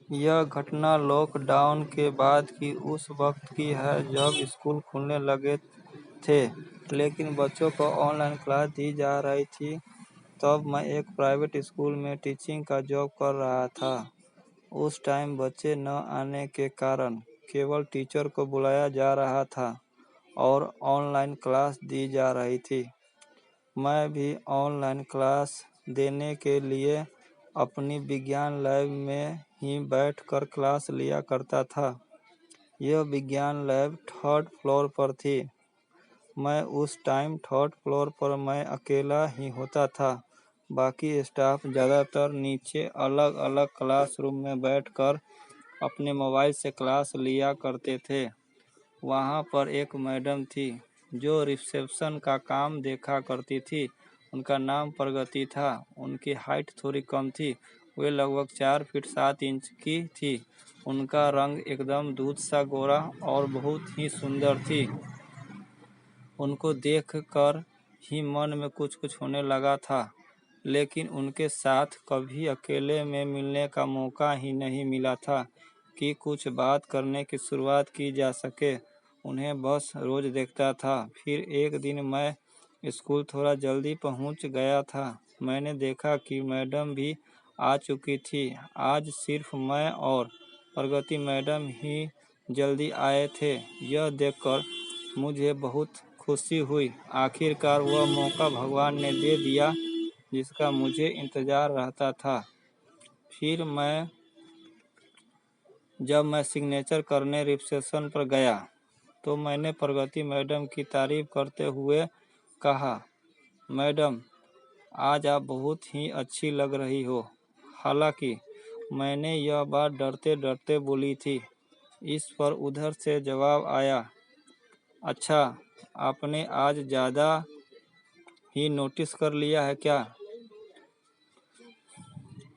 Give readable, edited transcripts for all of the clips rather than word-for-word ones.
यह घटना लॉकडाउन के बाद की उस वक्त की है जब स्कूल खुलने लगे थे, लेकिन बच्चों को ऑनलाइन क्लास दी जा रही थी। तब मैं एक प्राइवेट स्कूल में टीचिंग का जॉब कर रहा था। उस टाइम बच्चे न आने के कारण केवल टीचर को बुलाया जा रहा था और ऑनलाइन क्लास दी जा रही थी। मैं भी ऑनलाइन क्लास देने के लिए अपनी विज्ञान लैब में ही बैठकर क्लास लिया करता था। यह विज्ञान लैब थर्ड फ्लोर पर थी। मैं उस टाइम थर्ड फ्लोर पर मैं अकेला ही होता था। बाकी स्टाफ ज़्यादातर नीचे अलग अलग क्लासरूम में बैठकर अपने मोबाइल से क्लास लिया करते थे। वहाँ पर एक मैडम थी जो रिसेप्शन का काम देखा करती थी। उनका नाम प्रगति था। उनकी हाइट थोड़ी कम थी। वे लगभग 4 फीट 7 इंच की थी। उनका रंग एकदम दूध सा गोरा और बहुत ही सुंदर थी। उनको देखकर ही मन में कुछ कुछ होने लगा था, लेकिन उनके साथ कभी अकेले में मिलने का मौका ही नहीं मिला था कि कुछ बात करने की शुरुआत की जा सके। उन्हें बस रोज देखता था। फिर एक दिन मैं स्कूल थोड़ा जल्दी पहुंच गया था। मैंने देखा कि मैडम भी आ चुकी थी। आज सिर्फ मैं और प्रगति मैडम ही जल्दी आए थे। यह देखकर मुझे बहुत खुशी हुई। आखिरकार वह मौका भगवान ने दे दिया जिसका मुझे इंतज़ार रहता था। फिर जब मैं सिग्नेचर करने रिसेप्शन पर गया तो मैंने प्रगति मैडम की तारीफ करते हुए कहा, मैडम आज आप बहुत ही अच्छी लग रही हो। हालांकि मैंने यह बात डरते डरते बोली थी। इस पर उधर से जवाब आया, अच्छा आपने आज ज़्यादा ही नोटिस कर लिया है क्या?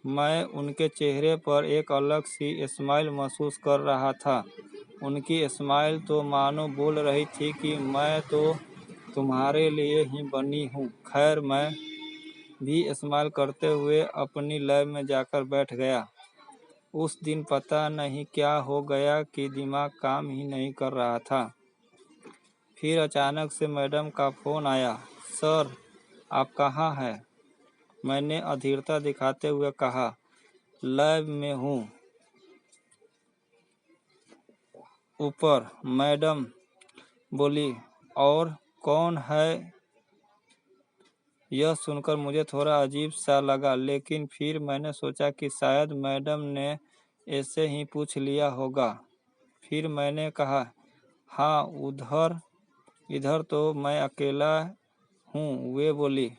मैं उनके चेहरे पर एक अलग सी स्माइल महसूस कर रहा था। उनकी स्माइल तो मानो बोल रही थी कि मैं तो तुम्हारे लिए ही बनी हूँ। खैर मैं भी स्माइल करते हुए अपनी लैब में जाकर बैठ गया। उस दिन पता नहीं क्या हो गया कि दिमाग काम ही नहीं कर रहा था। फिर अचानक से मैडम का फ़ोन आया, सर आप कहाँ हैं? मैंने अधीरता दिखाते हुए कहा, लैब में हूँ ऊपर। मैडम बोली, और कौन है? यह सुनकर मुझे थोड़ा अजीब सा लगा, लेकिन फिर मैंने सोचा कि शायद मैडम ने ऐसे ही पूछ लिया होगा। फिर मैंने कहा, हाँ इधर तो मैं अकेला हूँ। वे बोली,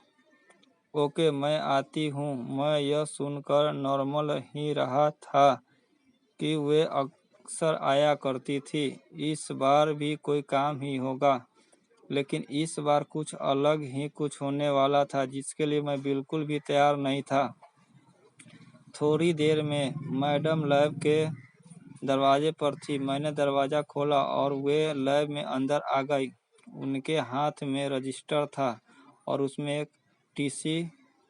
ओके मैं आती हूँ। मैं यह सुनकर नॉर्मल ही रहा था कि वे अक्सर आया करती थी। इस बार भी कोई काम ही होगा, लेकिन इस बार कुछ अलग ही कुछ होने वाला था जिसके लिए मैं बिल्कुल भी तैयार नहीं था। थोड़ी देर में मैडम लैब के दरवाजे पर थी। मैंने दरवाज़ा खोला और वे लैब में अंदर आ गई। उनके हाथ में रजिस्टर था और उसमें एक टीसी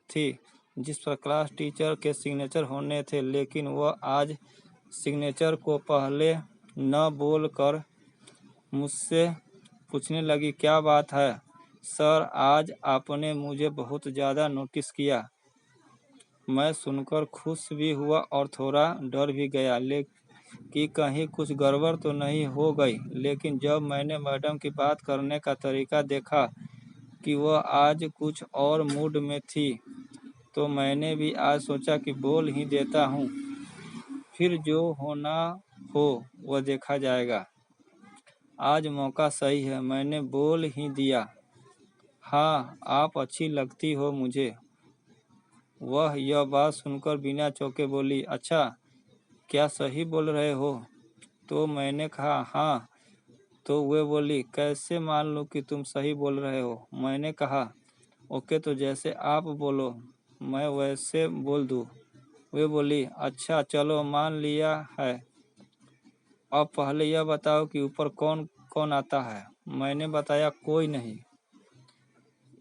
थी जिस पर क्लास टीचर के सिग्नेचर होने थे, लेकिन वह आज सिग्नेचर को पहले न बोल कर मुझसे पूछने लगी, क्या बात है सर, आज आपने मुझे बहुत ज़्यादा नोटिस किया। मैं सुनकर खुश भी हुआ और थोड़ा डर भी गया कि कहीं कुछ गड़बड़ तो नहीं हो गई। लेकिन जब मैंने मैडम की बात करने का तरीका देखा कि वह आज कुछ और मूड में थी, तो मैंने भी आज सोचा कि बोल ही देता हूँ, फिर जो होना हो वह देखा जाएगा। आज मौका सही है। मैंने बोल ही दिया, हाँ आप अच्छी लगती हो मुझे। वह यह बात सुनकर बिना चौंके बोली, अच्छा क्या सही बोल रहे हो? तो मैंने कहा, हाँ। तो वे बोली, कैसे मान लूँ कि तुम सही बोल रहे हो? मैंने कहा, ओके तो जैसे आप बोलो मैं वैसे बोल दूँ। वे बोली, अच्छा चलो मान लिया है। अब पहले यह बताओ कि ऊपर कौन कौन आता है? मैंने बताया, कोई नहीं।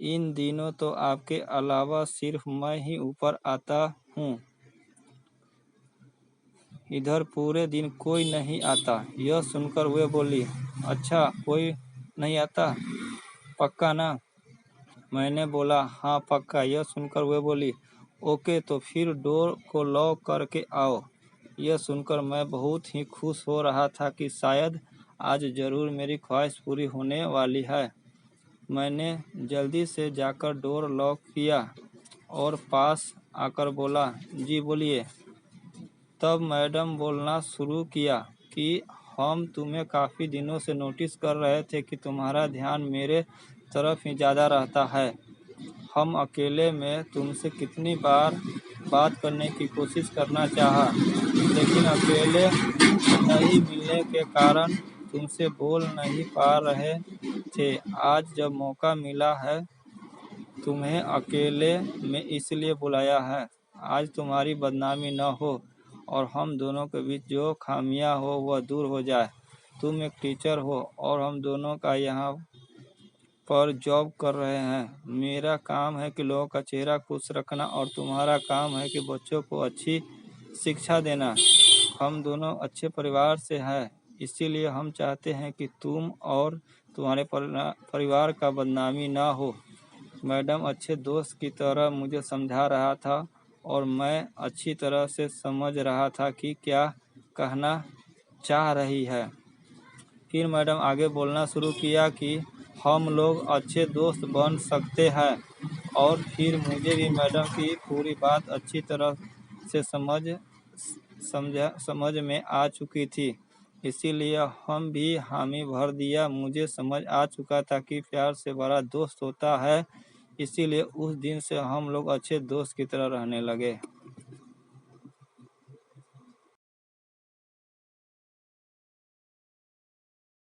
इन दिनों तो आपके अलावा सिर्फ मैं ही ऊपर आता हूँ। इधर पूरे दिन कोई नहीं आता। यह सुनकर वे बोली, अच्छा कोई नहीं आता, पक्का ना? मैंने बोला, हाँ पक्का। यह सुनकर वे बोली, ओके तो फिर डोर को लॉक करके आओ। यह सुनकर मैं बहुत ही खुश हो रहा था कि शायद आज जरूर मेरी ख्वाहिश पूरी होने वाली है। मैंने जल्दी से जाकर डोर लॉक किया और पास आकर बोला, जी बोलिए। तब मैडम बोलना शुरू किया कि हम तुम्हें काफ़ी दिनों से नोटिस कर रहे थे कि तुम्हारा ध्यान मेरे तरफ ही ज़्यादा रहता है। हम अकेले में तुमसे कितनी बार बात करने की कोशिश करना चाहा, लेकिन अकेले नहीं मिलने के कारण तुमसे बोल नहीं पा रहे थे। आज जब मौका मिला है तुम्हें अकेले में इसलिए बुलाया है, आज तुम्हारी बदनामी न हो और हम दोनों के बीच जो खामियां हो वह दूर हो जाए। तुम एक टीचर हो और हम दोनों का यहाँ पर जॉब कर रहे हैं। मेरा काम है कि लोगों का चेहरा खुश रखना और तुम्हारा काम है कि बच्चों को अच्छी शिक्षा देना। हम दोनों अच्छे परिवार से हैं, इसीलिए हम चाहते हैं कि तुम और तुम्हारे परिवार का बदनामी ना हो। मैडम अच्छे दोस्त की तरह मुझे समझा रहा था और मैं अच्छी तरह से समझ रहा था कि क्या कहना चाह रही है। फिर मैडम आगे बोलना शुरू किया कि हम लोग अच्छे दोस्त बन सकते हैं और फिर मुझे भी मैडम की पूरी बात अच्छी तरह से समझ में आ चुकी थी, इसीलिए हम भी हामी भर दिया। मुझे समझ आ चुका था कि प्यार से बड़ा दोस्त होता है, इसीलिए उस दिन से हम लोग अच्छे दोस्त की तरह रहने लगे।